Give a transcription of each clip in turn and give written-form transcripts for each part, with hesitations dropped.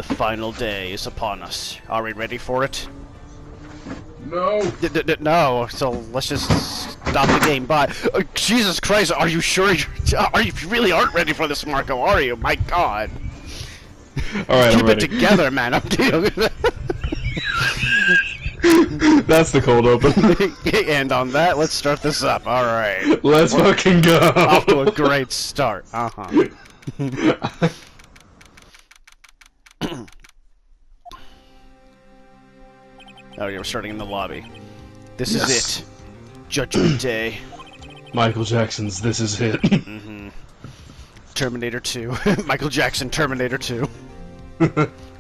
The final day is upon us. Are we ready for it? No. No. So let's just stop the game. Bye. Jesus Christ! Are you sure? You really aren't ready for this, Marco? Are you? My God. All right, Keep it together, man. I'm That's the cold open. And on that, let's start this up. All right. Let's fucking go. Off to a great start. Uh-huh. Oh, you're starting in the lobby. This is it. Judgment Day. Michael Jackson's This Is It. Terminator 2. Michael Jackson, Terminator 2.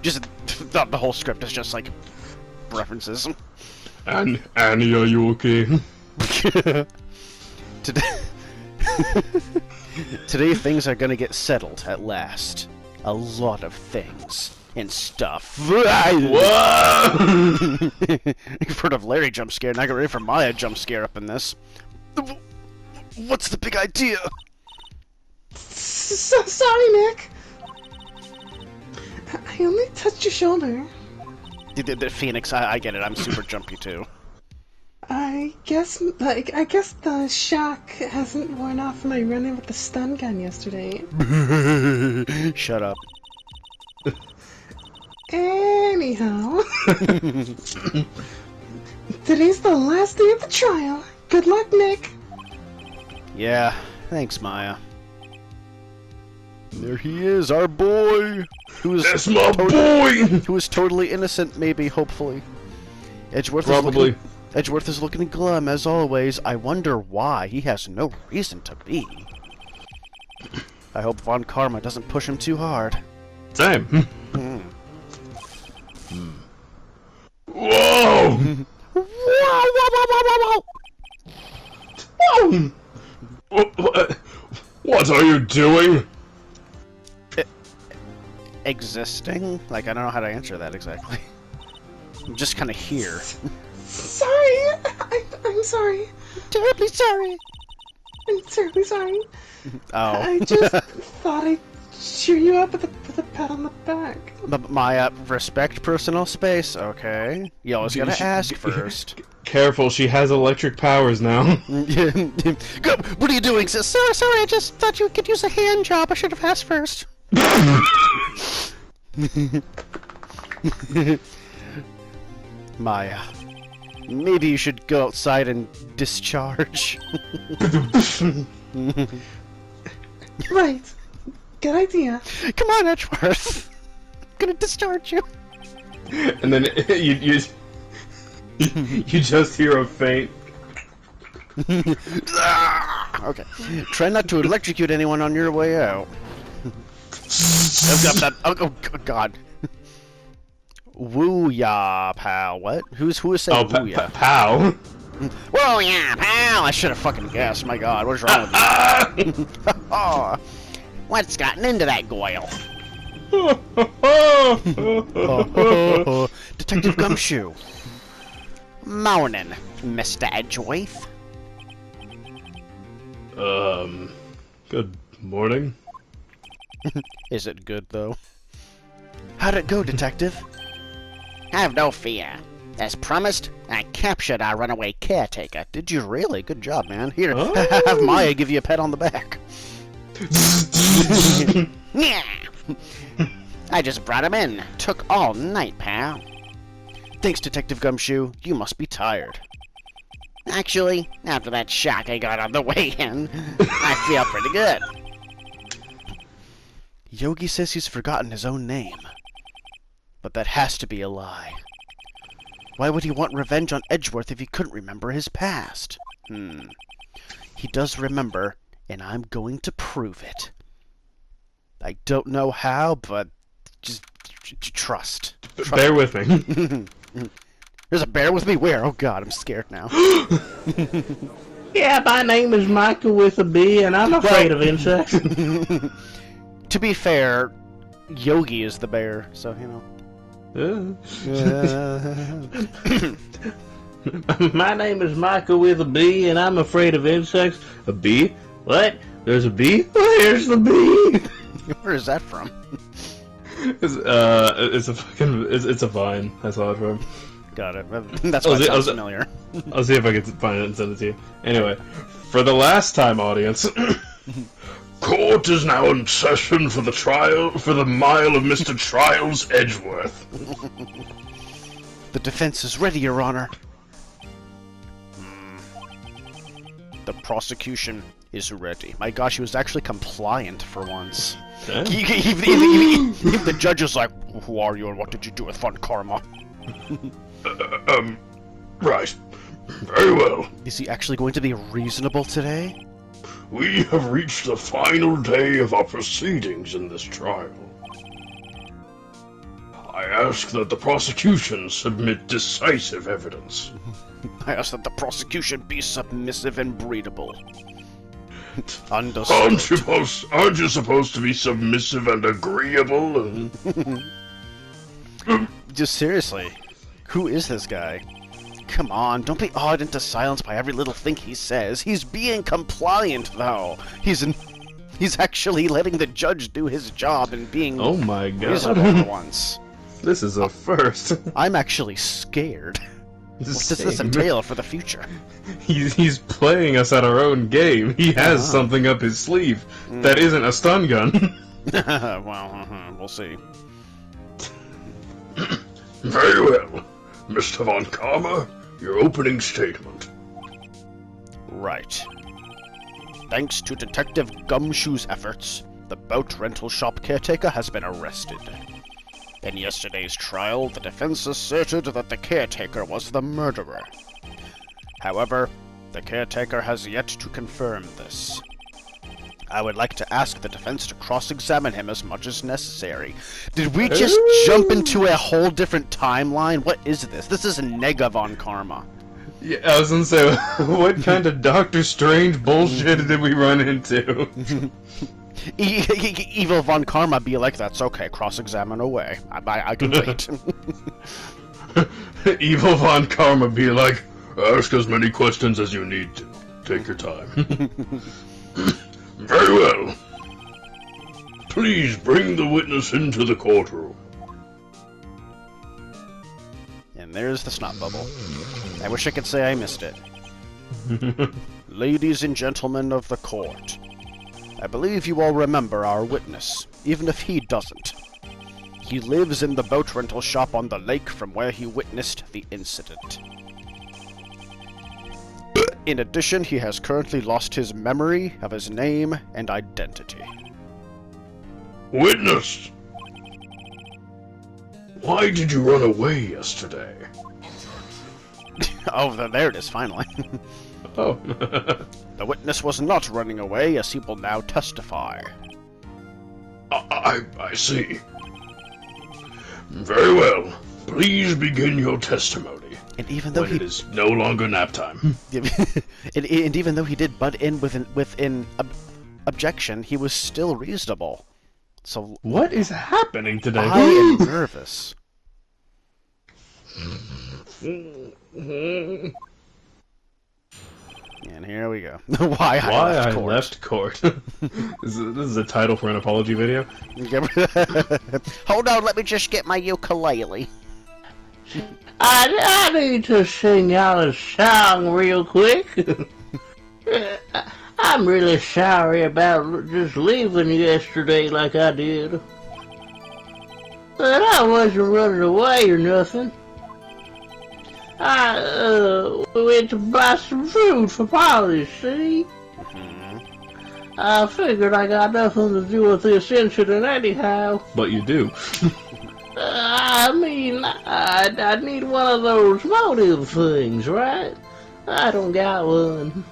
Just the whole script is just like references. Annie, are you okay? Today things are gonna get settled at last. A lot of things and stuff. Whoa! You've heard of Larry jump scare, and I got ready for Maya jump scare up in this. What's the big idea? So sorry, Nick. I only touched your shoulder. The Phoenix, I get it. I'm super jumpy too. I guess the shock hasn't worn off from my run-in with the stun gun yesterday. Shut up. Anyhow, today's the last day of the trial. Good luck, Nick. Yeah, thanks, Maya. There he is, our boy. That's my boy. Who is totally innocent, maybe, hopefully. Edgeworth is looking glum as always. I wonder why. He has no reason to be. I hope Von Karma doesn't push him too hard. Same. Whoa! What are you doing? Existing? Like, I don't know how to answer that exactly. I'm just kind of here. Sorry. I'm sorry. Terribly sorry. I'm terribly sorry. Oh. I just thought I'd cheer you up with a pat on the back. Maya, respect personal space, okay? You always gotta ask first. Careful, she has electric powers now. What are you doing? Sorry, I just thought you could use a hand job. I should have asked first. Maya, maybe you should go outside and discharge. Right. Good idea. Come on, Edgeworth. I'm gonna discharge you. And then you just hear a faint. Okay. Try not to electrocute anyone on your way out. Oh God. Woo ya, pal. What? Who is saying woo ya? Pow. Whoa, yeah, pal! I should have fucking guessed. My God, what's wrong with you? Oh, what's gotten into that goyle? Detective Gumshoe. Morning, Mr. Edgeworth. Good morning. Is it good, though? How'd it go, Detective? Have no fear. As promised, I captured our runaway caretaker. Did you really? Good job, man. Here, have Maya give you a pat on the back. Yeah. I just brought him in. Took all night, pal. Thanks, Detective Gumshoe. You must be tired. Actually, after that shock I got on the way in, I feel pretty good. Yogi says he's forgotten his own name. But that has to be a lie. Why would he want revenge on Edgeworth if he couldn't remember his past? He does remember, and I'm going to prove it. I don't know how, but just trust. Bear with me. There's a bear with me? Where? Oh God, I'm scared now. Yeah, my name is Michael with a B, and I'm afraid of insects. To be fair, Yogi is the bear, so, you know. My name is Michael with a B, and I'm afraid of insects. A bee? What? There's a bee? Where's the bee? Where is that from? It's a fucking... It's a Vine. I saw it from. Got it. That's why it sounds familiar. I'll see if I can find it and send it to you. Anyway, for the last time, audience... Court is now in session for the trial... for the mile of Mr. Trials Edgeworth. The defense is ready, Your Honor. The prosecution is ready. My gosh, he was actually compliant for once. Okay. Even the judge was like, "Who are you and what did you do with Von Karma?" Right. Very well. Is he actually going to be reasonable today? We have reached the final day of our proceedings in this trial. I ask that the prosecution submit decisive evidence. I ask that the prosecution be submissive and breedable. Understood. Aren't you supposed to be submissive and agreeable? Just seriously, who is this guy? Come on, don't be awed into silence by every little thing he says. He's being compliant, though. He's actually letting the judge do his job and being Oh my reasonable god. for once. This is a first. I'm actually scared. What does this entail for the future? He's playing us at our own game. He has something up his sleeve that isn't a stun gun. Well, we'll see. Very well. Mr. Von Karma, your opening statement. Right. Thanks to Detective Gumshoe's efforts, the boat rental shop caretaker has been arrested. In yesterday's trial, the defense asserted that the caretaker was the murderer. However, the caretaker has yet to confirm this. I would like to ask the defense to cross-examine him as much as necessary. Did we just jump into a whole different timeline? What is this? This is Nega Von Karma. Yeah, I was gonna say, what kind of Doctor Strange bullshit did we run into? Evil Von Karma be like, that's okay, cross-examine away. I can wait. Evil Von Karma be like, ask as many questions as you need to. Take your time. Very well. Please bring the witness into the courtroom. And there's the snot bubble. I wish I could say I missed it. Ladies and gentlemen of the court, I believe you all remember our witness, even if he doesn't. He lives in the boat rental shop on the lake from where he witnessed the incident. In addition, he has currently lost his memory of his name and identity. Witness! Why did you run away yesterday? Oh, there it is, finally. Oh. The witness was not running away, as he will now testify. I see. Very well. Please begin your testimony. And even though it is no longer nap time. and even though he did butt in with an objection, he was still reasonable. So What is happening today? I am nervous. And here we go. Why I left court. This is a title for an apology video. Hold on, let me just get my ukulele. I need to sing y'all a song real quick. I'm really sorry about just leaving yesterday like I did. But I wasn't running away or nothing. I went to buy some food for Polly, see? I figured I got nothing to do with this incident anyhow. But you do. I mean, I need one of those motive things, right? I don't got one.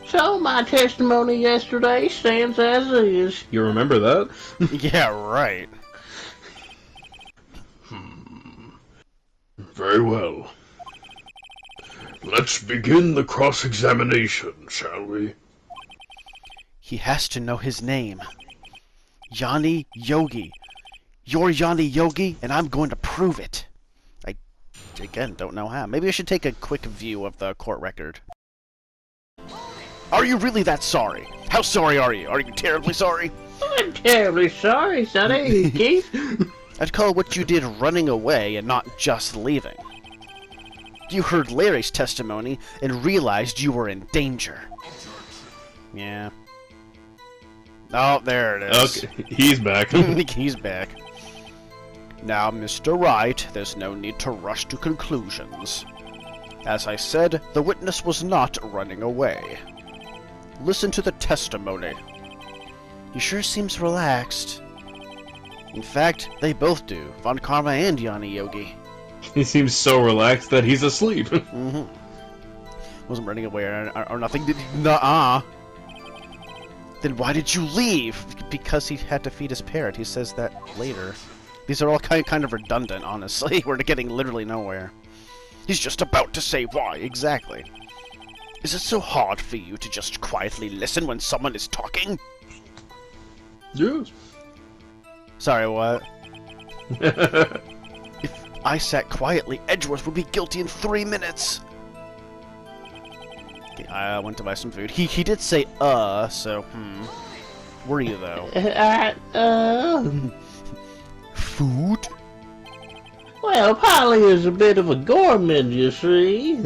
So my testimony yesterday stands as is. You remember that? Yeah, right. Very well. Let's begin the cross-examination, shall we? He has to know his name. Yanni Yogi. You're Yanni Yogi, and I'm going to prove it. I, again, don't know how. Maybe I should take a quick view of the court record. Are you really that sorry? How sorry are you? Are you terribly sorry? I'm terribly sorry, Sonny. Keith. I'd call what you did running away and not just leaving. You heard Larry's testimony and realized you were in danger. Yeah. Oh, there it is. Okay, he's back. He's back. Now, Mr. Wright, there's no need to rush to conclusions. As I said, the witness was not running away. Listen to the testimony. He sure seems relaxed. In fact, they both do, Von Karma and Yanni Yogi. He seems so relaxed that he's asleep. Wasn't running away or nothing. Nuh-uh. Then why did you leave? Because he had to feed his parrot. He says that later. These are all kind of redundant, honestly. We're getting literally nowhere. He's just about to say why, exactly. Is it so hard for you to just quietly listen when someone is talking? Yes. Sorry, what? If I sat quietly, Edgeworth would be guilty in 3 minutes. Okay, I went to buy some food. He did say, so, Were you, though? Food? Well, Polly is a bit of a gourmand, you see.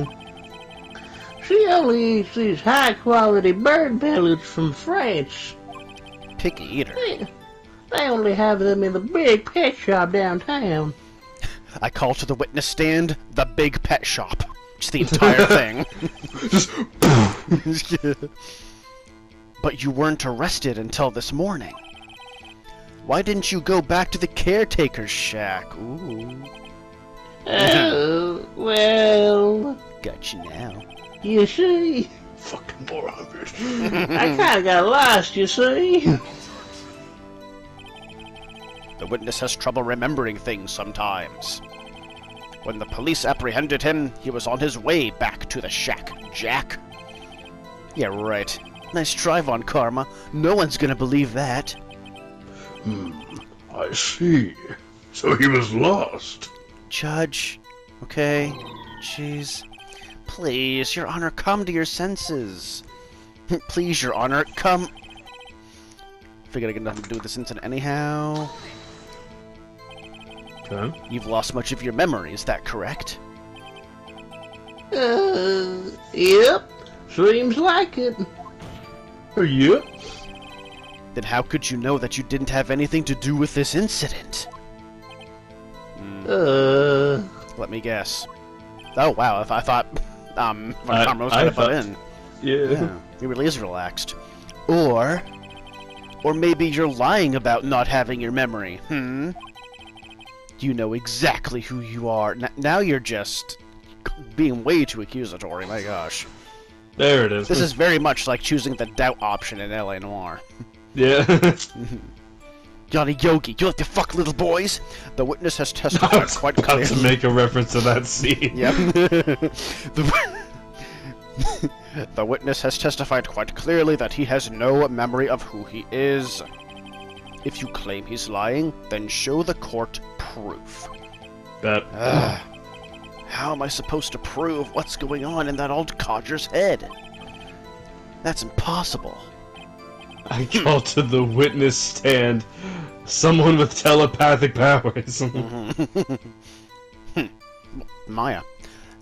She only eats these high-quality bird pellets from France. Picky eater. They only have them in the big pet shop downtown. I call to the witness stand the big pet shop. Just the entire thing. But you weren't arrested until this morning. Why didn't you go back to the caretaker's shack? Ooh. Oh, well... Got you now. You see? Fucking moron, bitch. I kinda got lost, you see? The witness has trouble remembering things sometimes. When the police apprehended him, he was on his way back to the shack, Jack. Yeah, right. Nice try, Von Karma. No one's gonna believe that. I see. So he was lost. Judge. Okay. Jeez. Please, Your Honor, come to your senses. Please, Your Honor, come. Figured I got nothing to do with this incident anyhow. Okay. You've lost much of your memory, is that correct? Yep. Seems like it. Yeah. Then how could you know that you didn't have anything to do with this incident? Let me guess. Oh, wow, I thought, Von Karma was gonna butt in. Yeah. He really is relaxed. Or maybe you're lying about not having your memory, You know exactly who you are. Now you're just being way too accusatory, my gosh. There it is. This is very much like choosing the doubt option in L.A. Noire. Yeah. Yanni Yogi, you like to fuck little boys? The witness has testified quite clearly. To make a reference to that scene. Yep. The witness has testified quite clearly that he has no memory of who he is. If you claim he's lying, then show the court proof. That. How am I supposed to prove what's going on in that old codger's head? That's impossible. I call to the witness stand someone with telepathic powers. Maya,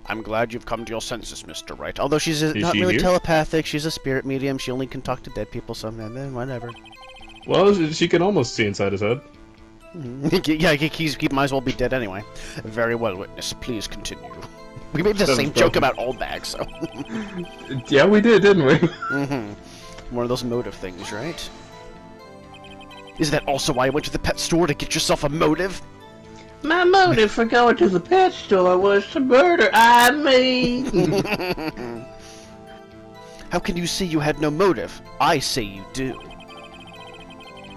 I'm glad you've come to your senses, Mr. Wright. Although she's not she really here? telepathic, she's a spirit medium. She only can talk to dead people, so whatever. Well, she can almost see inside his head. Yeah, he might as well be dead anyway. Very well, witness. Please continue. We made the same joke about old bags, so. Yeah, we did, didn't we? One of those motive things, right? Is that also why you went to the pet store to get yourself a motive? My motive for going to the pet store was to murder me. How can you say you had no motive? I say you do.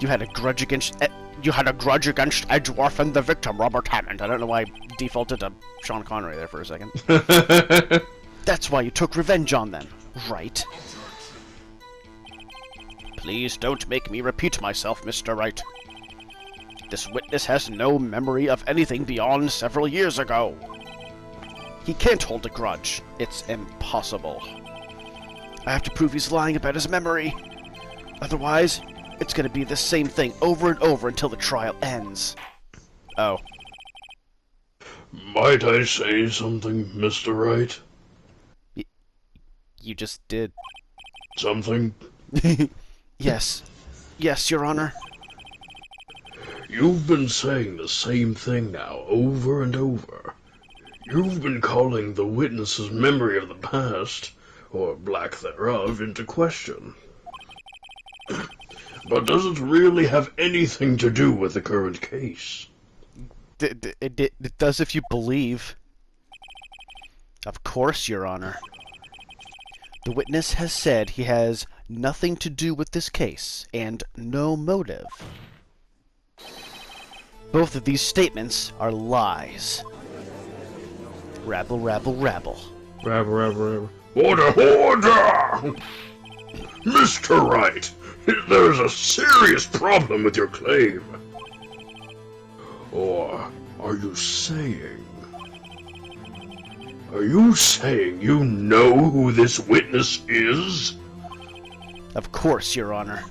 You had a grudge against Edgeworth and the victim, Robert Hammond. I don't know why I defaulted to Sean Connery there for a second. That's why you took revenge on them, right? Please don't make me repeat myself, Mr. Wright. This witness has no memory of anything beyond several years ago. He can't hold a grudge. It's impossible. I have to prove he's lying about his memory. Otherwise, It's gonna be the same thing over and over until the trial ends. Oh. Might I say something, Mr. Wright? You just did. Something? Yes. Yes, Your Honor. You've been saying the same thing now, over and over. You've been calling the witness's memory of the past, or lack thereof, into question. But does it really have anything to do with the current case? It does if you believe. Of course, Your Honor. The witness has said he has nothing to do with this case, and no motive. Both of these statements are lies. Rabble, rabble, rabble. Rabble, rabble, rabble. Order! Mr. Wright, there's a serious problem with your claim. Or are you saying you know who this witness is? Of course, Your Honor.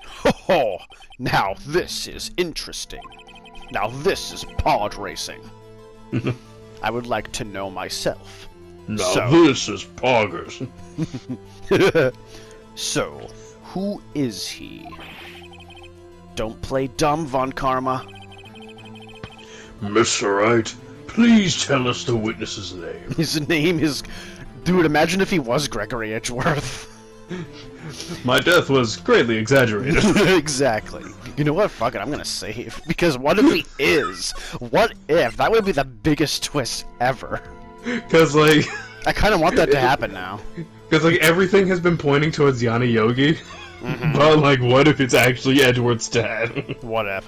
Ho ho! Now this is interesting. Now this is pod racing. I would like to know myself. Now this is poggers. So, who is he? Don't play dumb, Von Karma. Mr. Wright, please tell us the witness's name. His name is... Dude, imagine if he was Gregory Edgeworth. My death was greatly exaggerated. Exactly. You know what? Fuck it, I'm gonna save. Because what if he is? What if? That would be the biggest twist ever. Because, like... I kind of want that to happen now. Because, like, everything has been pointing towards Yanni Yogi. But, like, what if it's actually Edward's dad? What if,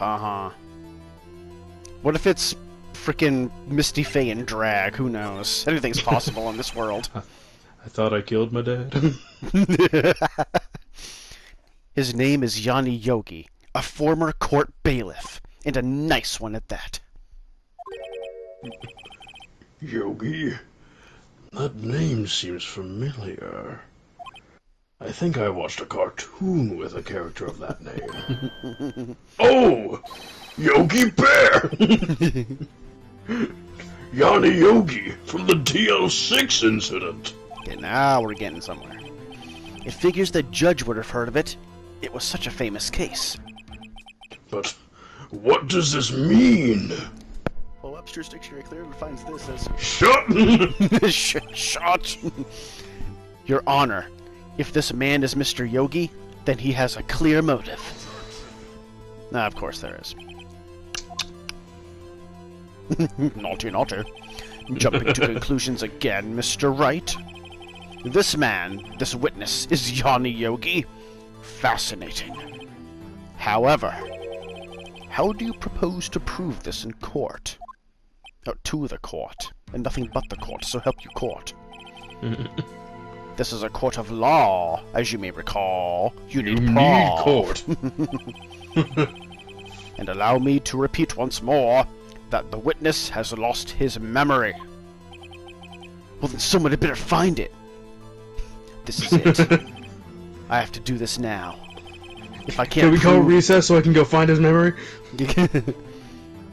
What if it's freaking Misty Faye in drag? Who knows? Anything's possible in this world. I thought I killed my dad. His name is Yanni Yogi, a former court bailiff, and a nice one at that. Yogi? That name seems familiar. I think I watched a cartoon with a character of that name. Oh! Yogi Bear! Yanni Yogi from the DL6 incident. Okay, now we're getting somewhere. It figures that Judge would have heard of it. It was such a famous case. But what does this mean? Well, Webster's Dictionary clearly defines this as... Shut! Shut! Your Honor, if this man is Mr. Yogi, then he has a clear motive. Of course there is. Naughty, naughty. Jumping to conclusions again, Mr. Wright. This man, this witness, is Yanni Yogi. Fascinating. However, how do you propose to prove this in court? Oh, to the court, and nothing but the court, so help you court. This is a court of law, as you may recall. You need court. And allow me to repeat once more that the witness has lost his memory. Well, then someone had better find it. This is it. I have to do this now. If I can't Can we call recess so I can go find his memory?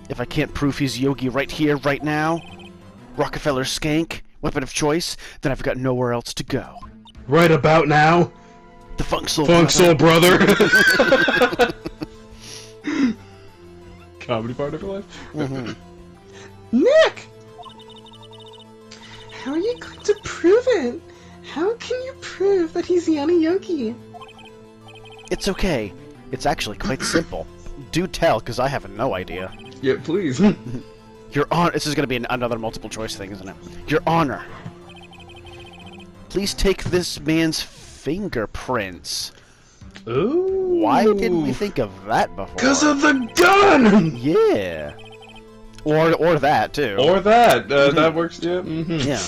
If I can't prove he's Yogi right here, right now, Rockefeller skank, weapon of choice, then I've got nowhere else to go. Right about now? The Funk Soul Brother. Comedy partner for life? Nick! How are you going to prove it? How can you prove that he's Yanni Yogi? It's okay. It's actually quite simple. Do tell, because I have no idea. Yeah, please. Your Honor, this is going to be another multiple choice thing, isn't it? Your Honor, please take this man's fingerprints. Ooh. Why didn't we think of that before? Because of the gun! Yeah. Or that, too. Or that. That works, yeah. Yeah.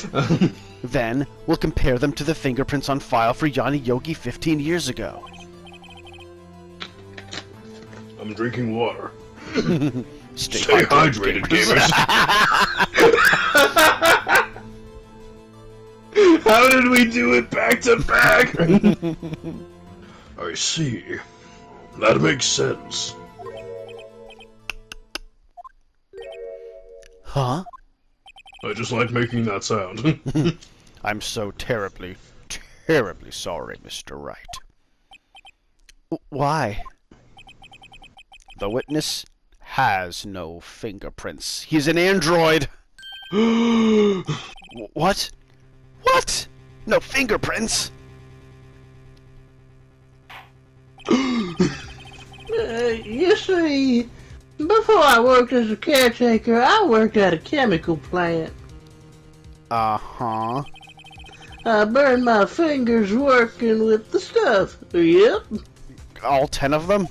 Then, we'll compare them to the fingerprints on file for Yanni Yogi 15 years ago. I'm drinking water. Stay hydrated, gamers. How did we do it back to back? Are I see. That makes sense. Huh? I just like making that sound. I'm so terribly, terribly sorry, Mr. Wright. Why? The witness has no fingerprints. He's an android! What? What? No fingerprints? You see, before I worked as a caretaker, I worked at a chemical plant. Uh-huh. I burned my fingers working with the stuff. Yep. All 10 of them?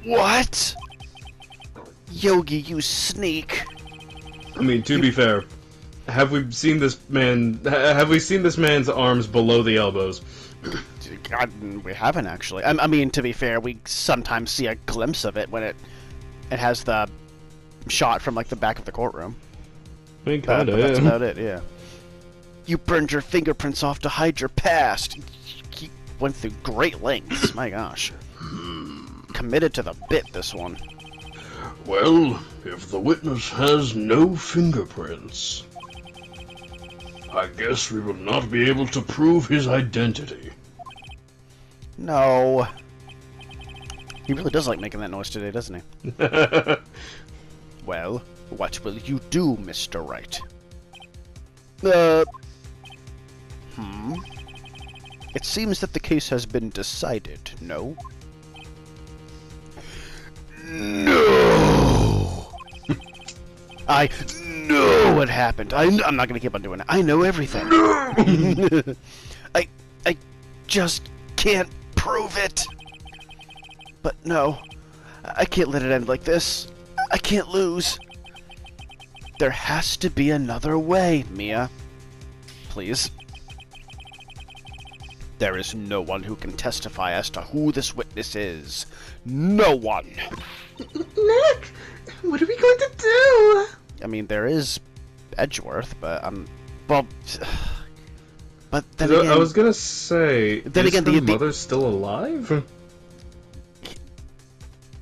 What? Yogi, you sneak. I mean, to be fair, have we seen this man's arms below the elbows? God, we haven't actually. I mean, to be fair, we sometimes see a glimpse of it when it has the shot from like the back of the courtroom. I mean, But kinda, that's yeah. about it, yeah. You burned your fingerprints off to hide your past. You went through great lengths, my gosh. Committed to the bit, this one. Well, if the witness has no fingerprints, I guess we will not be able to prove his identity. No. He really does like making that noise today, doesn't he? Well, what will you do, Mr. Wright? It seems that the case has been decided, no? No! I know what happened. I'm not gonna keep on doing it. I know everything. I just can't prove it. But no, I can't let it end like this. I can't lose. There has to be another way, Mia. Please. There is no one who can testify as to who this witness is. No one! Nick! What are we going to do? I mean, there is Edgeworth, but well, but then again, I was gonna say, then is again, her the mother still alive?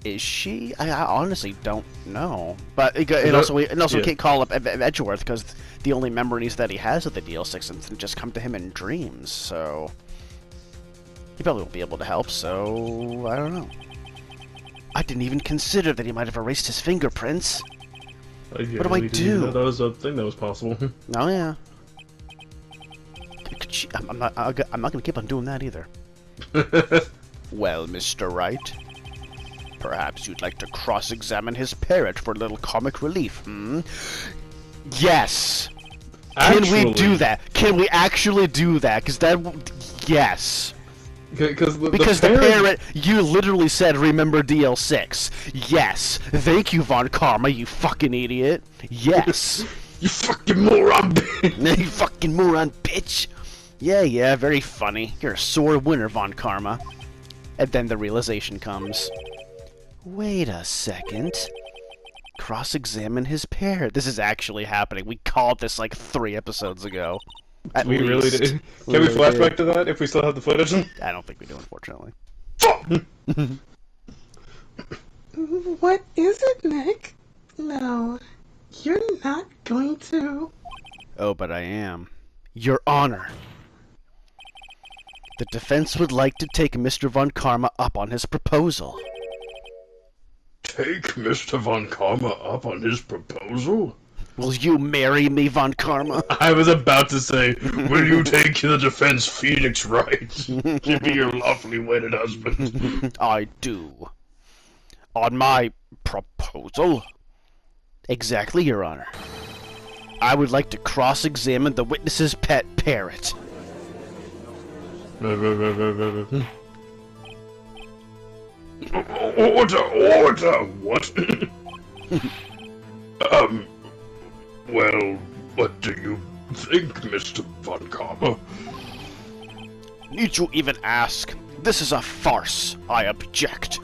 is she? I honestly don't know. But it also yeah. can't call up Edgeworth because the only memories that he has of the DL6 just come to him in dreams. So he probably won't be able to help. So I don't know. I didn't even consider that he might have erased his fingerprints. What do I do? That was a thing that was possible. Oh yeah. I'm not gonna keep on doing that either. Well, Mr. Wright, perhaps you'd like to cross-examine his parrot for a little comic relief, hmm? Yes! Can we do that? Can we actually do that? Yes. Because the parrot, you literally said, remember DL6. Yes. Thank you, Von Karma, you fucking idiot. Yes. You fucking moron, bitch! You fucking moron, bitch. Yeah, very funny. You're a sore winner, Von Karma. And then the realization comes. Wait a second. Cross-examine his parrot. This is actually happening. We called this like 3 episodes ago. At we least. really did. Can we flashback to that if we still have the footage? I don't think we do, unfortunately. What is it, Nick? No, you're not going to. Oh, but I am. Your Honor. The defense would like to take Mr. Von Karma up on his proposal. Take Mr. Von Karma up on his proposal? Will you marry me, Von Karma? I was about to say, Will you take the defense Phoenix Wright to be your lawfully wedded husband? I do. On my proposal? Exactly, Your Honor. I would like to cross-examine the witness's pet parrot. Order! What? Well, what do you think, Mr. Von Karma? Need you even ask? This is a farce. I object.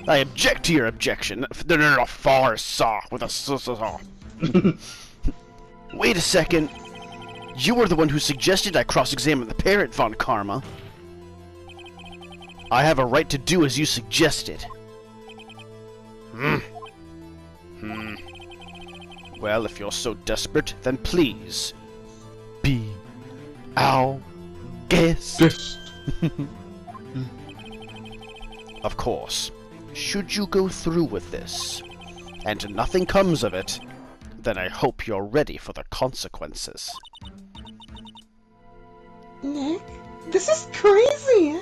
I object to your objection. They're a farce with a saw. Wait a second. You were the one who suggested I cross-examine the parrot, Von Karma. I have a right to do as you suggested. Well, if you're so desperate, then please be our guest. Yes. Of course, should you go through with this, and nothing comes of it, then I hope you're ready for the consequences. Nick, this is crazy.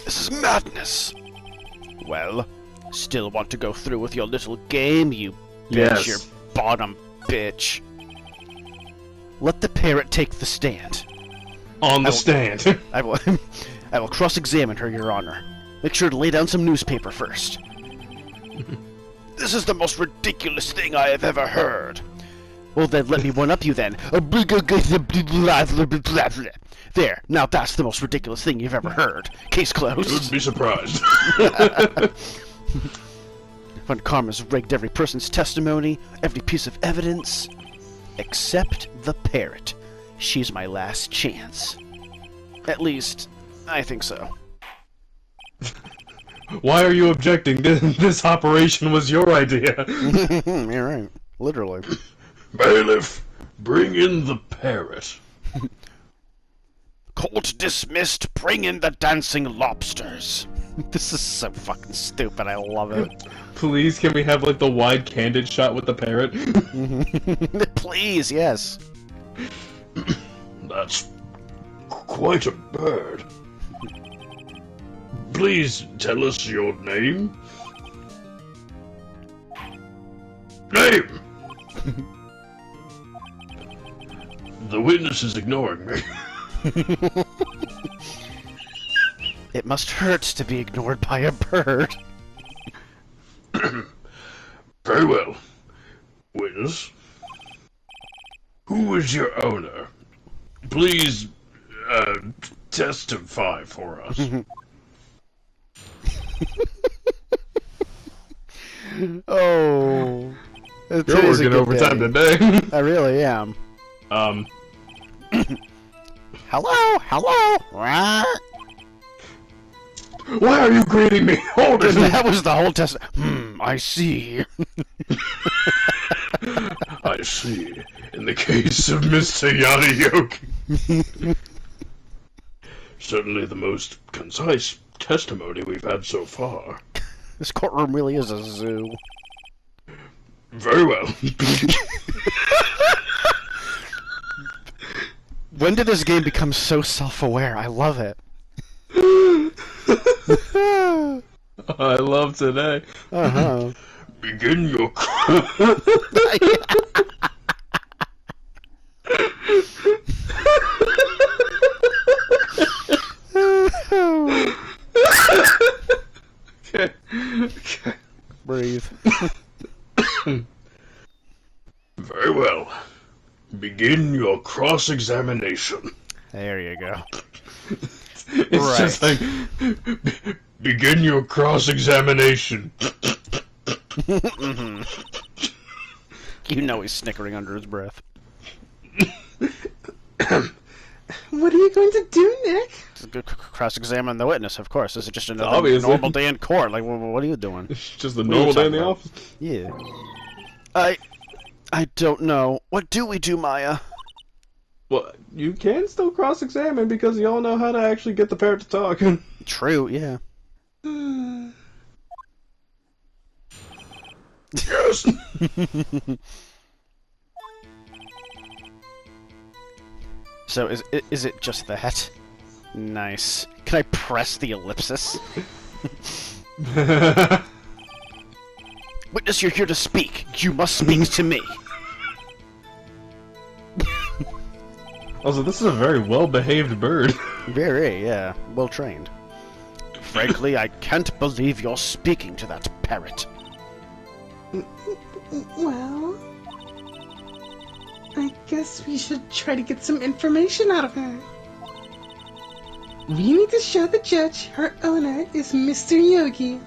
This is madness. Well, still want to go through with your little game, you bitch, Yes. your bottom bitch. Let the parrot take the stand. On the will- stand. I will I will cross-examine her, Your Honor. Make sure to lay down some newspaper first. This is the most ridiculous thing I have ever heard. Well then, let me one-up you then. There, now that's the most ridiculous thing you've ever heard. Case closed. You'd be surprised. When Karma's rigged every person's testimony, every piece of evidence, except the parrot. She's my last chance. At least, I think so. Why are you objecting? This operation was your idea. You're right. Literally. Bailiff, bring in the parrot. Court dismissed. Bring in the dancing lobsters. This is so fucking stupid. I love it. Please, can we have like the wide candid shot with the parrot? Please, yes. That's quite a bird. Please tell us your name. Name! The witness is ignoring me. It must hurt to be ignored by a bird. Very well. Witness, who is your owner? Please, testify for us. Oh. You're working overtime today. I really am. Hello? What? Why are you greeting me? Hold it! That was the whole test. I see. I see. In the case of Mr. Yanayoki. Certainly the most concise testimony we've had so far. This courtroom really is a zoo. Very well. When did this game become so self-aware? I love it. I love today. Uh-huh. Begin your... Okay. Breathe. Very well. Begin your cross-examination. There you go. It's just like Begin your cross-examination. You know he's snickering under his breath. What are you going to do, Nick? Cross-examine the witness, of course. This is just another Obviously. normal day in court. Like, what are you doing? it's just a What are you normal day in talking the about? office. Yeah. I don't know. What do we do, Maya? Well, you can still cross-examine because you all know how to actually get the parrot to talk. True, yeah. Yes. So is it just that? Nice. Can I press the ellipsis? Witness, you're here to speak. You must speak to me. Also, this is a very well-behaved bird. Very, yeah. Well trained. Frankly, I can't believe you're speaking to that parrot. Well, I guess we should try to get some information out of her. We need to show the judge her owner is Mr. Yogi.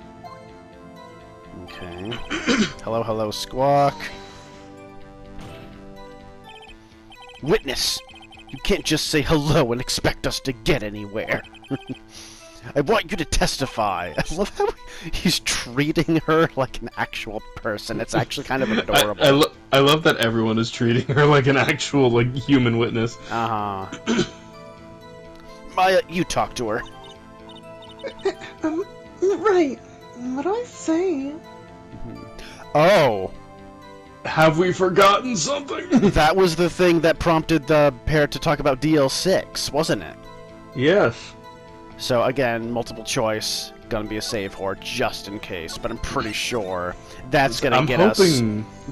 Okay. Hello, Squawk. Witness! You can't just say hello and expect us to get anywhere. I want you to testify. I love how he's treating her like an actual person. It's actually kind of adorable. I love that everyone is treating her like an actual, like, human witness. Uh-huh. Maya, you talk to her. Right. What do I say? Oh. Have we forgotten something? That was the thing that prompted the pair to talk about DL6, wasn't it? Yes. So again, multiple choice, gonna be a save whore just in case, but I'm pretty sure that's gonna get us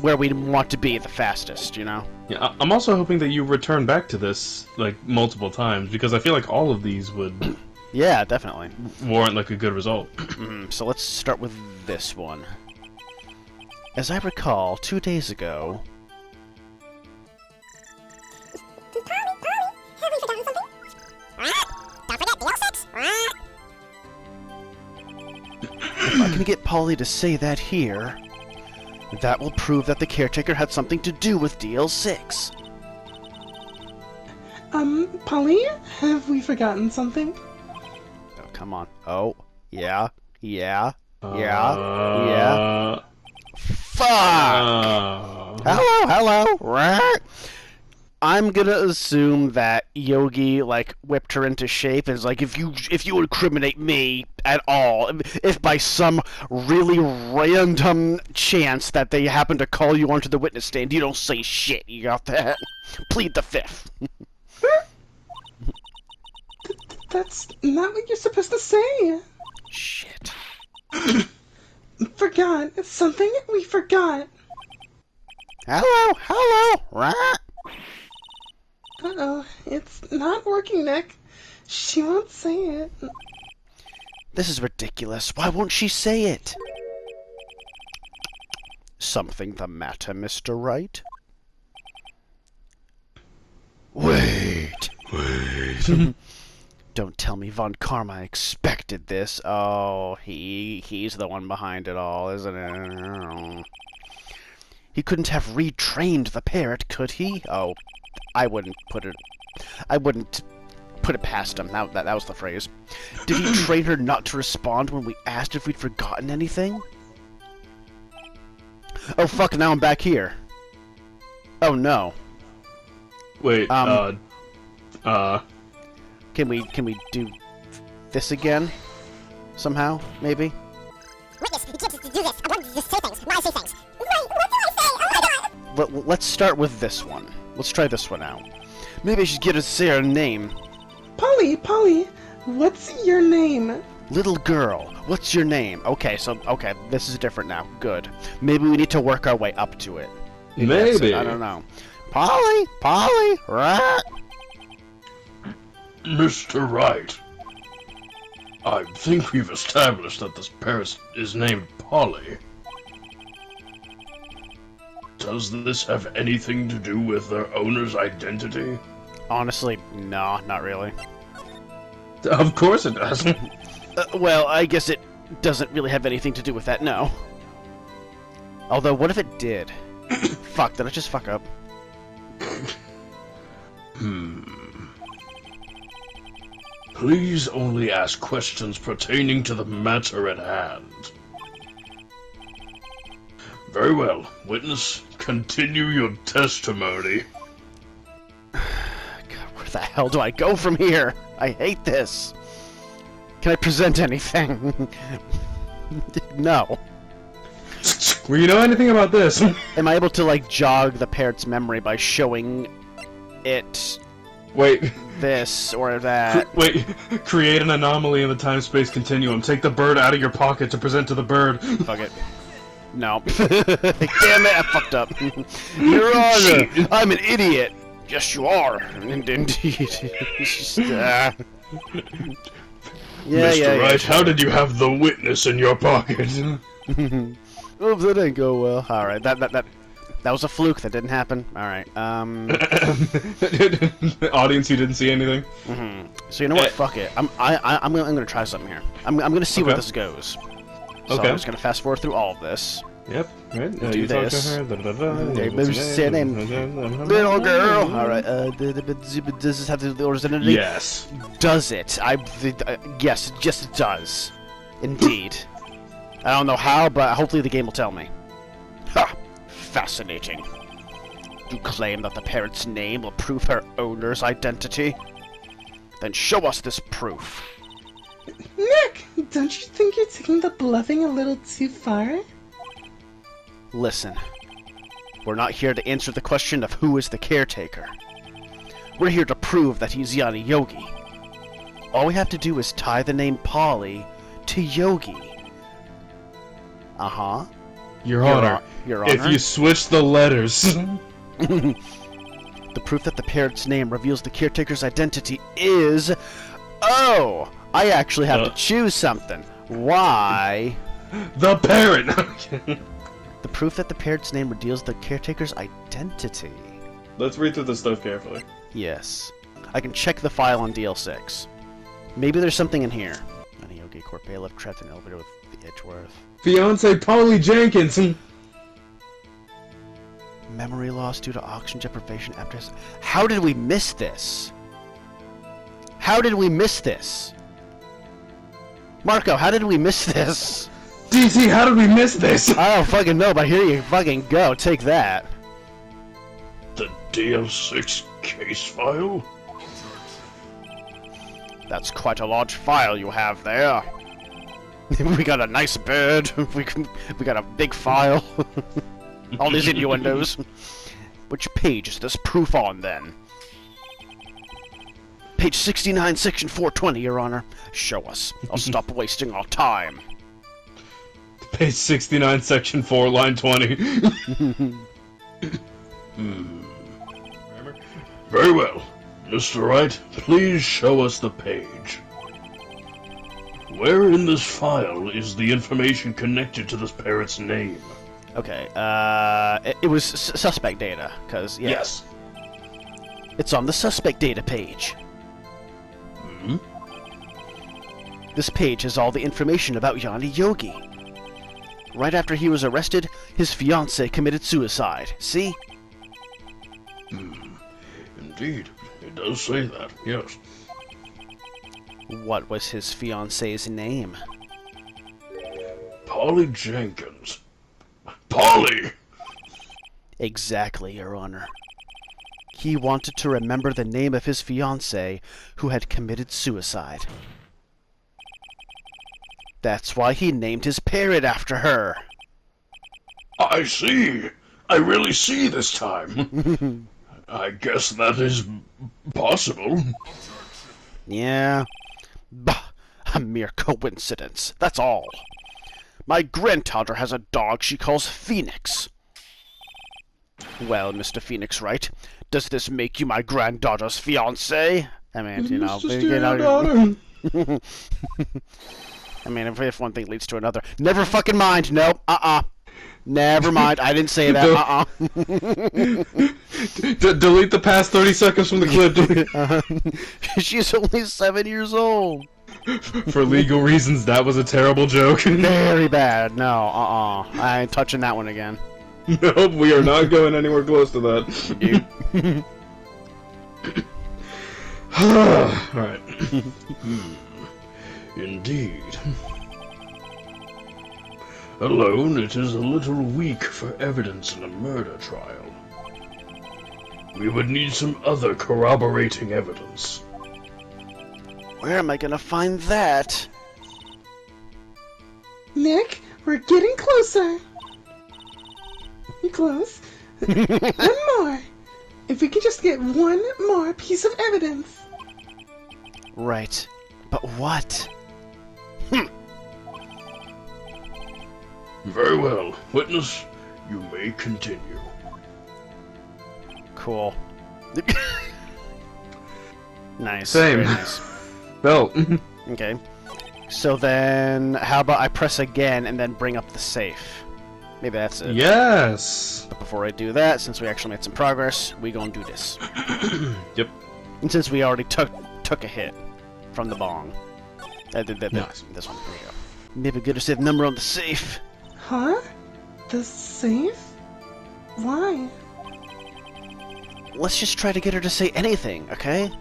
where we want to be the fastest, you know? Yeah, I'm also hoping that you return back to this, like, multiple times, because I feel like all of these would... Yeah, definitely. Warrant, like, a good result. So let's start with this one. As I recall, 2 days ago... If I can get Polly to say that here, that will prove that the caretaker had something to do with DL6. Polly, have we forgotten something? Oh, come on. Oh, yeah. Fuck! Hello! Right? I'm gonna assume that Yogi, like, whipped her into shape and is like, if you incriminate me at all, if by some really random chance that they happen to call you onto the witness stand, you don't say shit, you got that? Plead the fifth. That's not what you're supposed to say. Shit. Forgot. It's something we forgot. Hello, right? Uh-oh, it's not working, Nick. She won't say it. This is ridiculous. Why won't she say it? Something the matter, Mr. Wright? Wait. Don't tell me Von Karma expected this. Oh, he's the one behind it all, isn't it? He couldn't have retrained the parrot, could he? Oh, I wouldn't put it past him. That was the phrase. Did he train her not to respond when we asked if we'd forgotten anything? Oh fuck, now I'm back here. Oh no. Wait, Can we do this again? Somehow, maybe? Witness, you can't just do this. I want you to say things. Why say things? Wait, what do I say? Oh my god! Let's start with this one. Let's try this one out. Maybe I should get her to say her name. Polly, what's your name? Little girl, what's your name? Okay, this is different now. Good. Maybe we need to work our way up to it. Maybe. I don't know. Polly, right? Mr. Wright, I think we've established that this parrot is named Polly. Does this have anything to do with their owner's identity? Honestly, no, not really. Of course it does. Well, I guess it doesn't really have anything to do with that, no. Although, what if it did? Fuck, did I just fuck up? Please only ask questions pertaining to the matter at hand. Very well. Witness, continue your testimony. God, where the hell do I go from here? I hate this. Can I present anything? No. Well, you know anything about this? Am I able to, like, jog the parrot's memory by showing it Wait. this or that? Wait. Create an anomaly in the time-space continuum. Take the bird out of your pocket to present to the bird. Fuck it. No. Damn it, I fucked up. Your Honor, I'm an idiot. Yes, you are. Indeed. Yeah, Mr. Wright, how did you have the witness in your pocket? Oops, that didn't go well. Alright, that was a fluke. That didn't happen. Alright, Audience, you didn't see anything? So you know what? Fuck it. I'm gonna try something here. I'm gonna see where this goes. So I'm just gonna fast forward through all of this. Yep, right? Do You talk to this. her, Okay, maybe just say her name. Little girl! Alright, does this have to do with the order's identity? Yes. Does it? Yes, it does. Indeed. I don't know how, but hopefully the game will tell me. Ha! Fascinating. You claim that the parrot's name will prove her owner's identity? Then show us this proof. Nick, don't you think you're taking the bluffing a little too far? Listen, we're not here to answer the question of who is the caretaker. We're here to prove that he's Yanni Yogi. All we have to do is tie the name Polly to Yogi. Uh-huh. Your Honor, Your if Honor? you switch the letters... The proof that the parrot's name reveals the caretaker's identity is... Oh! I actually have to choose something. Why? The parrot! The proof that the parrot's name reveals the caretaker's identity. Let's read through this stuff carefully. Yes. I can check the file on DL6. Maybe there's something in here. Yanni Yogi, court bailiff, trapped in an elevator with the Edgeworth. Fiance Polly Jenkins! Memory loss due to oxygen deprivation after his... How did we miss this? How did we miss this? Marco, how did we miss this? DC, how did we miss this? I don't fucking know, but here you fucking go. Take that. The DL6 case file? That's quite a large file you have there. We got a nice bed. We got a big file. All these innuendos. Which page is this proof on, then? Page 69, section 420, Your Honor. Show us. I'll stop wasting our time. Page 69, section 4, line 20. Very well. Mr. Wright, please show us the page. Where in this file is the information connected to this parrot's name? Okay, it was suspect data, because, yeah. Yes. It's on the suspect data page. Hmm? This page has all the information about Yanni Yogi. Right after he was arrested, his fiancée committed suicide. See? Indeed, it does say that, yes. What was his fiancée's name? Polly Jenkins. Polly! Exactly, Your Honor. He wanted to remember the name of his fiancée who had committed suicide. That's why he named his parrot after her. I see. I really see this time. I guess that is possible. Yeah. Bah, a mere coincidence, that's all. My granddaughter has a dog she calls Phoenix. Well, Mr. Phoenix Wright, does this make you my granddaughter's fiancé? I mean, you know, I mean, if one thing leads to another. Never fucking mind. Nope. Never mind. I didn't say that. Delete the past 30 seconds from the clip. She's only 7 years old. For legal reasons, that was a terrible joke. Very bad. No, I ain't touching that one again. Nope, we are not going anywhere close to that. Alright. Indeed. Alone, it is a little weak for evidence in a murder trial. We would need some other corroborating evidence. Where am I gonna find that? Nick, we're getting closer. You're close. One more. If we could just get one more piece of evidence. Right. But what? Very well. Witness, you may continue. Cool. Nice. Same. Very nice. Well, Okay. So then, how about I press again and then bring up the safe? Maybe that's it. yes. But before I do that, since we actually made some progress, we gonna do this. Yep. And since we already took a hit from the bong. Nice. This one. Here we go. Maybe good to say the number on the safe. Huh? The safe? Why? Let's just try to get her to say anything, okay?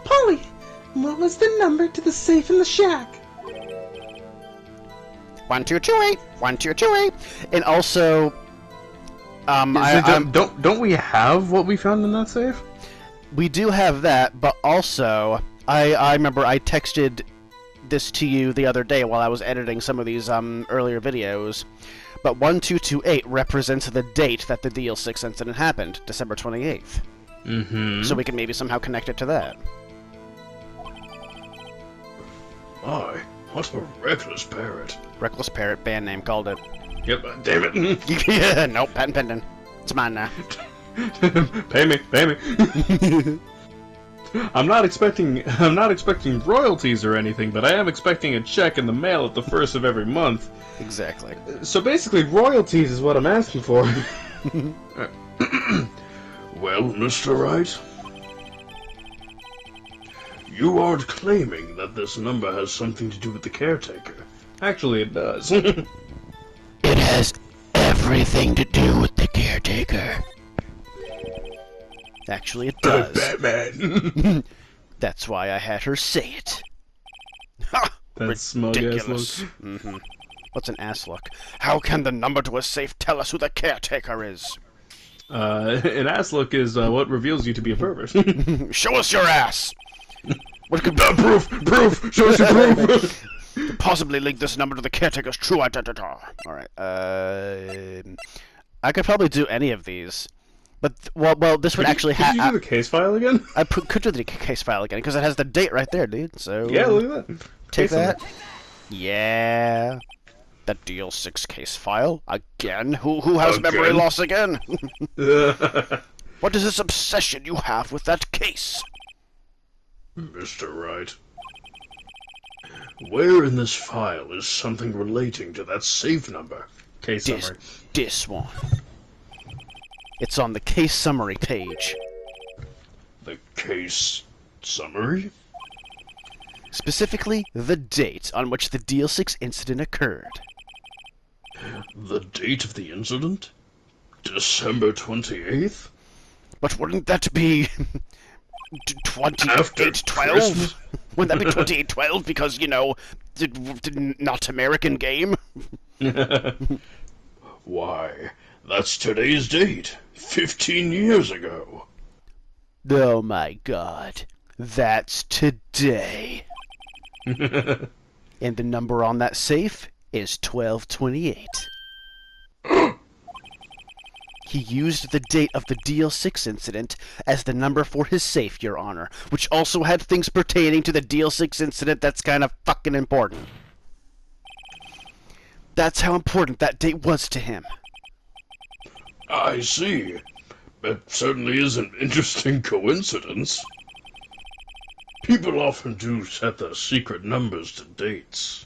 Polly, what was the number to the safe in the shack? 1228. 1228. And also, don't we have what we found in that safe? we do have that, but also, I remember I texted this to you the other day while I was editing some of these earlier videos. But 1228 represents the date that the DL6 incident happened, December 28th. Mm-hmm. So we can maybe somehow connect it to that. My, what a reckless parrot. Reckless Parrot, band name, called it. Yep. Damn it. Yeah, nope, patent pending. It's mine now. Pay me. I'm not expecting royalties or anything, but I am expecting a check in the mail at the first of every month. Exactly. So basically, royalties is what I'm asking for. Well, Mr. Wright, you aren't claiming that this number has something to do with the caretaker. Actually, it does. It has everything to do with the caretaker. Actually, it does. Batman. That's why I had her say it. Ha! That's smug ass Ridiculous. look. Mm-hmm. What's an ass look? How can the number to a safe tell us who the caretaker is? An ass look is what reveals you to be a pervert. Show us your ass! What could Proof! Show us your proof! possibly link this number to the caretaker's true identity? Alright, I could probably do any of these. But, well, this would actually Could you do the case file again? I could do the case file again, because it has the date right there, dude, so... Yeah, look at that. Take Case number. that. Yeah. The DL6 case file. Again? Who has Again? memory loss again? What is this obsession you have with that case? Mr. Wright, where in this file is something relating to that safe number? Case This, summary. this one. It's on the case summary page. The case summary? Specifically, the date on which the DL6 incident occurred. The date of the incident? December 28th? But wouldn't that be... After 2812? Christmas? Wouldn't that be 2812 because, you know, not American game? Why, that's today's date. 15 years ago. Oh my god. That's today. And the number on that safe is 1228. He used the date of the DL6 incident as the number for his safe, Your Honor, which also had things pertaining to the DL6 incident that's kind of fucking important. That's how important that date was to him. I see. It certainly is an interesting coincidence. People often do set their secret numbers to dates.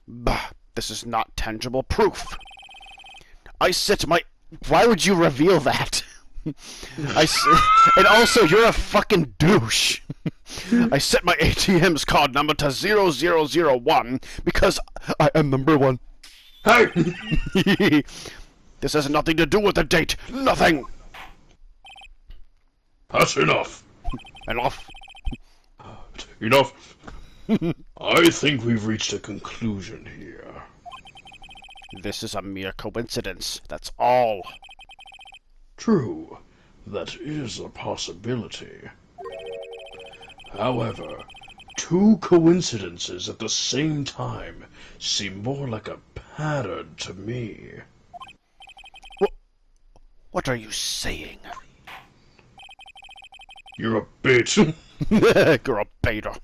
Bah, this is not tangible proof. I set my... Why would you reveal that? And also, you're a fucking douche. I set my ATM's card number to 0001 because I am number one. Hey! This has nothing to do with the date. Nothing. That's enough. Enough. Enough. I think we've reached a conclusion here. This is a mere coincidence. That's all. True, that is a possibility. However, two coincidences at the same time seem more like a pattern to me. What are you saying? You're a bit. You're a beta.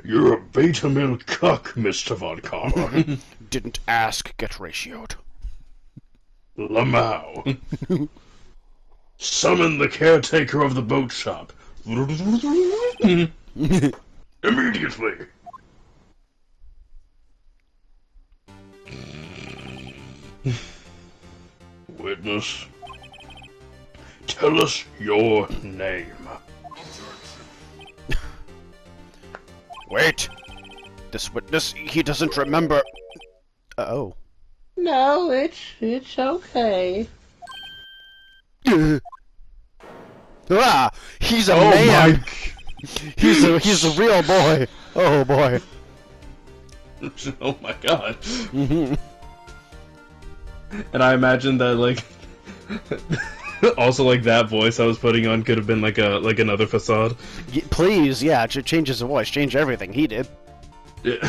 You're a beta male cuck, Mr. Von Karma. Didn't ask, get ratioed. Lamau. Summon the caretaker of the boat shop. Immediately. Witness, tell us your name. Wait. This witness, he doesn't remember. Oh. No, it's okay. Ah! He's a Oh man! my! He's a real boy! Oh boy. Oh my god. And I imagine that, like, also, like, that voice I was putting on could have been like another facade. Please, yeah, change his voice, change everything. He did. Yeah.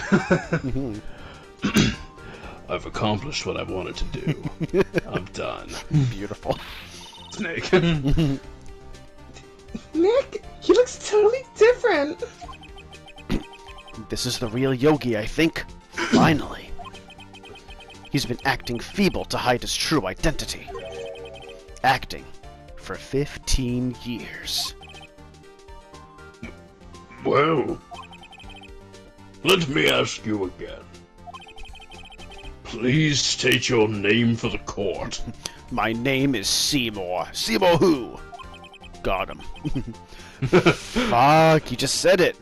I've accomplished what I wanted to do. I'm done. Beautiful. Snake. Nick, he looks totally different. This is the real Yogi, I think. Finally. He's been acting feeble to hide his true identity. Acting for 15 years. Well, let me ask you again. Please state your name for the court. My name is Seymour. Seymour who? Got him. Fuck, you just said it.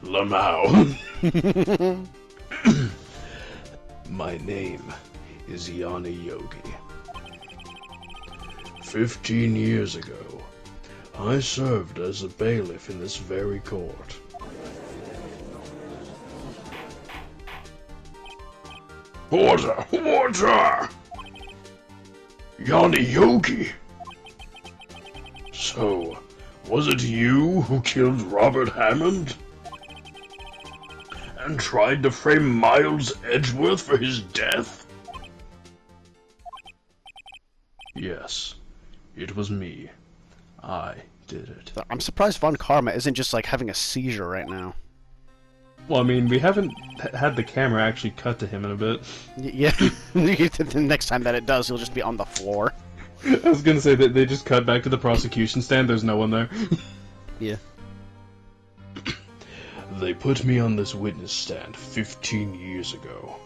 Lamau. My name is Yanni Yogi. 15 years ago, I served as a bailiff in this very court. Water! Water! Yanni Yogi! So, was it you who killed Robert Hammond? And tried to frame Miles Edgeworth for his death? Yes, it was me. I did it. I'm surprised Von Karma isn't just like having a seizure right now. Well, I mean, we haven't had the camera actually cut to him in a bit. Yeah, the next time that it does, he'll just be on the floor. I was gonna say that they just cut back to the prosecution stand. There's no one there. Yeah. They put me on this witness stand 15 years ago.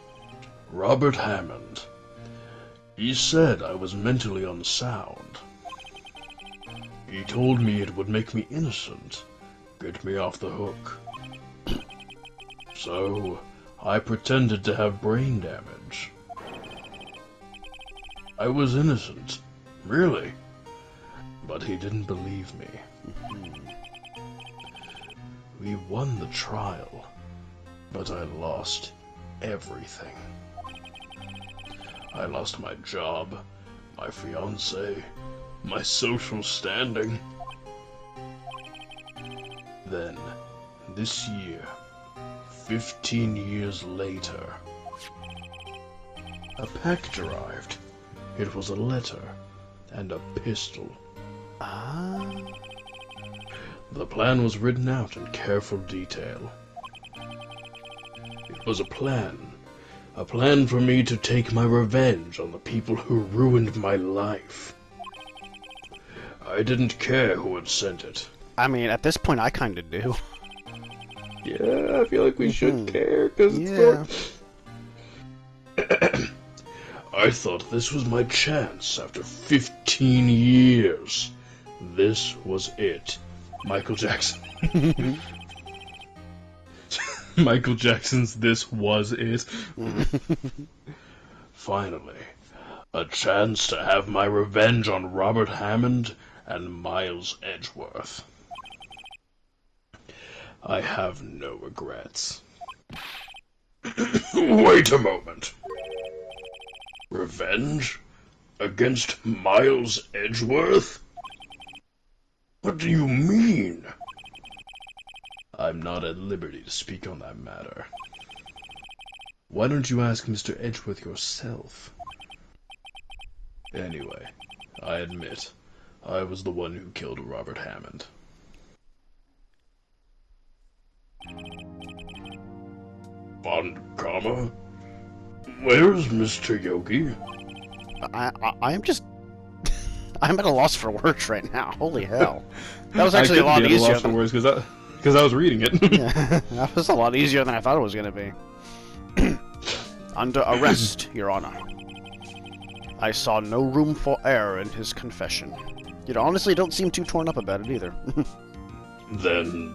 Robert Hammond. He said I was mentally unsound. He told me it would make me innocent, get me off the hook. So, I pretended to have brain damage. I was innocent, really. But he didn't believe me. We won the trial, but I lost everything. I lost my job, my fiancé, my social standing. Then, this year, 15 years later, a package arrived. It was a letter and a pistol. Ah. The plan was written out in careful detail. It was a plan for me to take my revenge on the people who ruined my life. I didn't care who had sent it. I mean, at this point, I kind of do. Yeah, I feel like we should care, because Yeah. I thought this was my chance after 15 years. This was it. Michael Jackson. Michael Jackson's "This Was It." Finally, a chance to have my revenge on Robert Hammond and Miles Edgeworth. I have no regrets. Wait a moment. Revenge? Against Miles Edgeworth? What do you mean? I'm not at liberty to speak on that matter. Why don't you ask Mr. Edgeworth yourself? Anyway, I admit, I was the one who killed Robert Hammond. Von Karma? Where's Mr. Yogi? I am just... I'm at a loss for words right now. Holy hell. That was actually a lot easier than... because I was reading it. Yeah, that was a lot easier than I thought it was going to be. Under arrest, Your Honor. I saw no room for error in his confession. You honestly don't seem too torn up about it either. Then,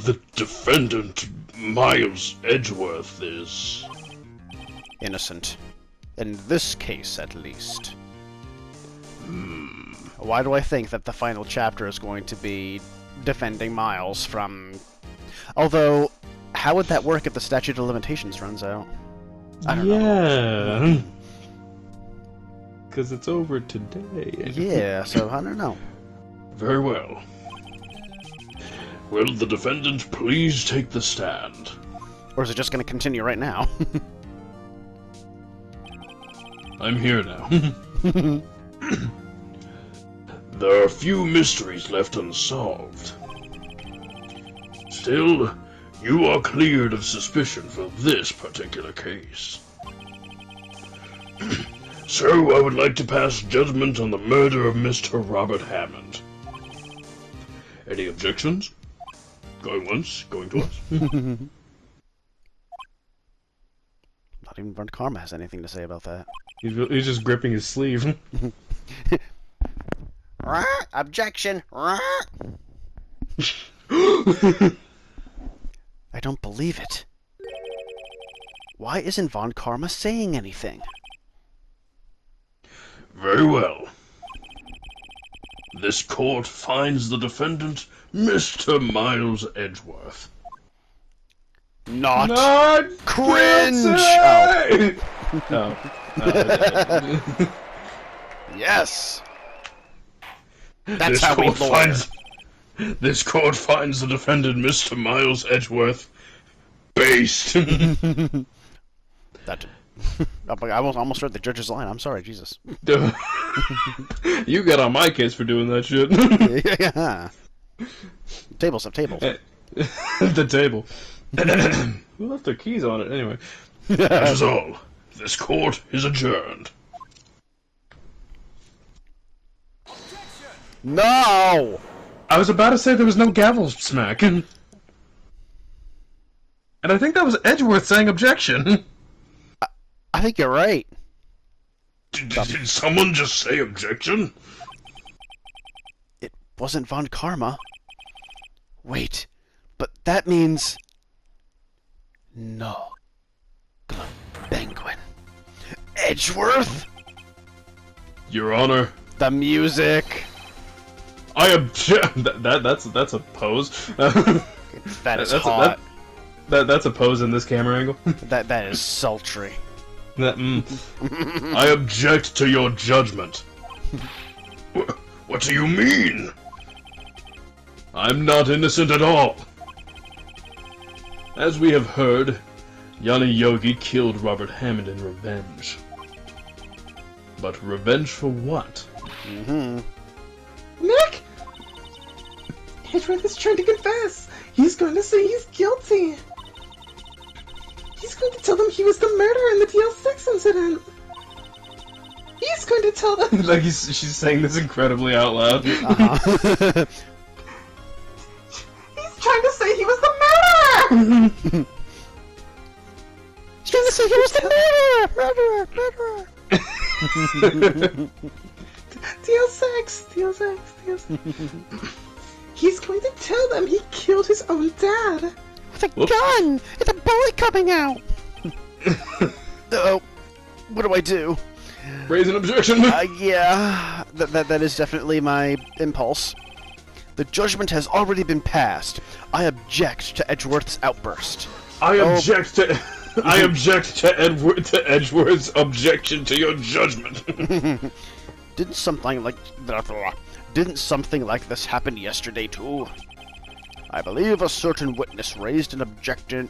the defendant, Miles Edgeworth, is... innocent. In this case, at least. Why do I think that the final chapter is going to be defending Miles from... Although, how would that work if the statute of limitations runs out? I don't know. Yeah. Because it's over today. Yeah, so I don't know. Very well. Will the defendant please take the stand? Or is it just going to continue right now? I'm here now. There are few mysteries left unsolved. Still, you are cleared of suspicion for this particular case. So, I would like to pass judgment on the murder of Mr. Robert Hammond. Any objections? Going once, going twice. Not even Burnt Karma has anything to say about that. He's just gripping his sleeve. Objection. I don't believe it. Why isn't Von Karma saying anything? Very well. This court finds the defendant Mr. Miles Edgeworth. Not Cringe! Oh. Oh. Yes! That's This how we court lawyer. This court finds the defendant Mr. Miles Edgeworth based. That... Oh, I almost read the judge's line. I'm sorry, Jesus. You got on my case for doing that shit. Yeah. Tables of tables. The table. Who left their keys on it anyway? That is all. This court is adjourned. No! I was about to say there was no gavel smack. And I think that was Edgeworth saying objection. I think you're right. Did someone just say objection? It wasn't Von Karma. Wait, but that means... No. Penguin. Edgeworth? Your Honor, The music. I object. That's a pose. That is hot. That's a pose in this camera angle. That is sultry. I object to your judgment. What do you mean? I'm not innocent at all. As we have heard, Yanni Yogi killed Robert Hammond in revenge. But revenge for what? Nick! Edgeworth is trying to confess. He's going to say he's guilty. He's going to tell them he was the murderer in the DL6 incident. He's going to tell them... Like she's saying this incredibly out loud. Uh-huh. He's trying to say he was the murderer! He's trying to say he was the murderer! DL6. He's going to tell them he killed his own dad. With a gun! It's a bullet coming out! Oh, what do I do? Raise an objection. Yeah, that is definitely my impulse. The judgment has already been passed. I object to Edgeworth's outburst. I object to Edgeworth's objection to your judgment. Didn't something like this happen yesterday too? I believe a certain witness raised an objection.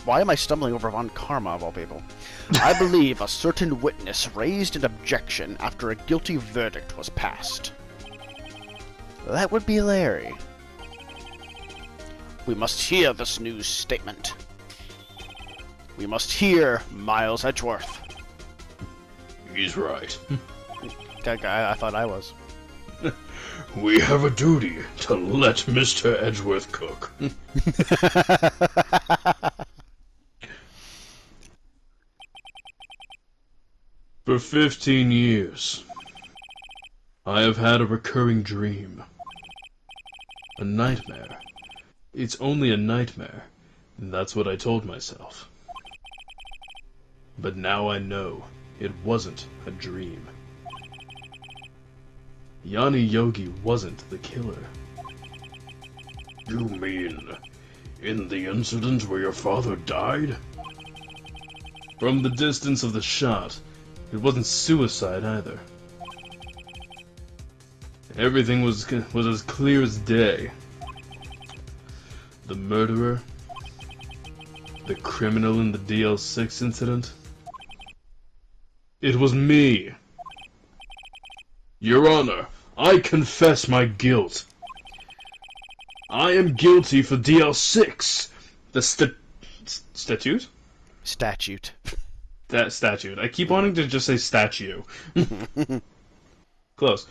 Why am I stumbling over Von Karma of all people? I believe a certain witness raised an objection after a guilty verdict was passed. That would be Larry. We must hear this news statement. We must hear Miles Edgeworth. He's right. I thought I was. We have a duty to let Mr. Edgeworth cook. For 15 years, I have had a recurring dream. A nightmare It's only a nightmare. That's what I told myself. But now I know it wasn't a dream. Yanni Yogi wasn't the killer. You mean in the incident where your father died? From the distance of the shot, it wasn't suicide either. Everything was as clear as day. The murderer, the criminal in the DL6 incident, it was me. Your Honor, I confess my guilt. I am guilty for DL6. The statute? Statute. That statute. I keep wanting to just say statue. Close.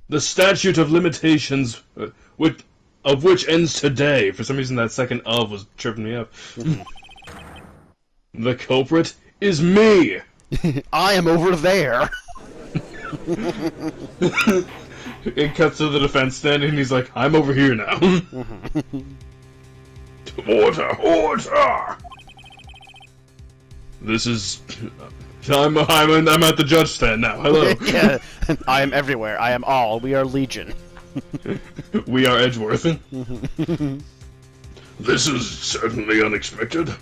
The statute of limitations, of which ends today. For some reason, that second "of" was tripping me up. The culprit is me. I am over there. It cuts to the defense stand, and he's like, "I'm over here now." Order! This is. I'm at the judge stand now. Hello. Yeah, I am everywhere. I am all. We are Legion. We are Edgeworth. This is certainly unexpected.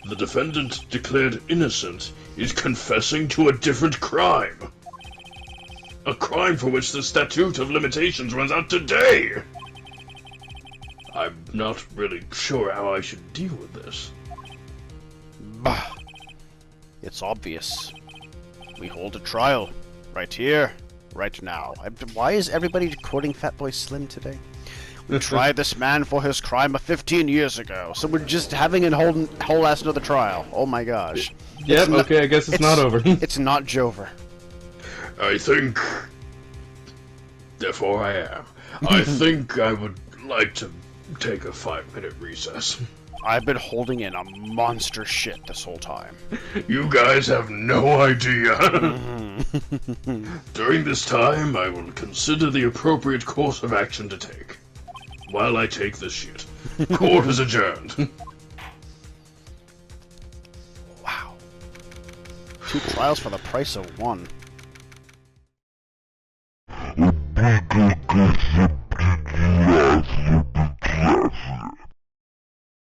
The defendant declared innocent is confessing to a different crime. A crime for which the statute of limitations runs out today. I'm not really sure how I should deal with this. Bah. It's obvious. We hold a trial. Right here. Right now. Why is everybody quoting Fatboy Slim today? We tried this man for his crime of 15 years ago, so we're just having a whole ass another trial. Oh my gosh. Yep, okay, I guess it's not over. It's not Jover. I think... Therefore I am. I think I would like to take a 5-minute recess. I've been holding in a monster shit this whole time. You guys have no idea. During this time, I will consider the appropriate course of action to take. While I take this shit. Court is adjourned. Wow. 2 trials for the price of 1.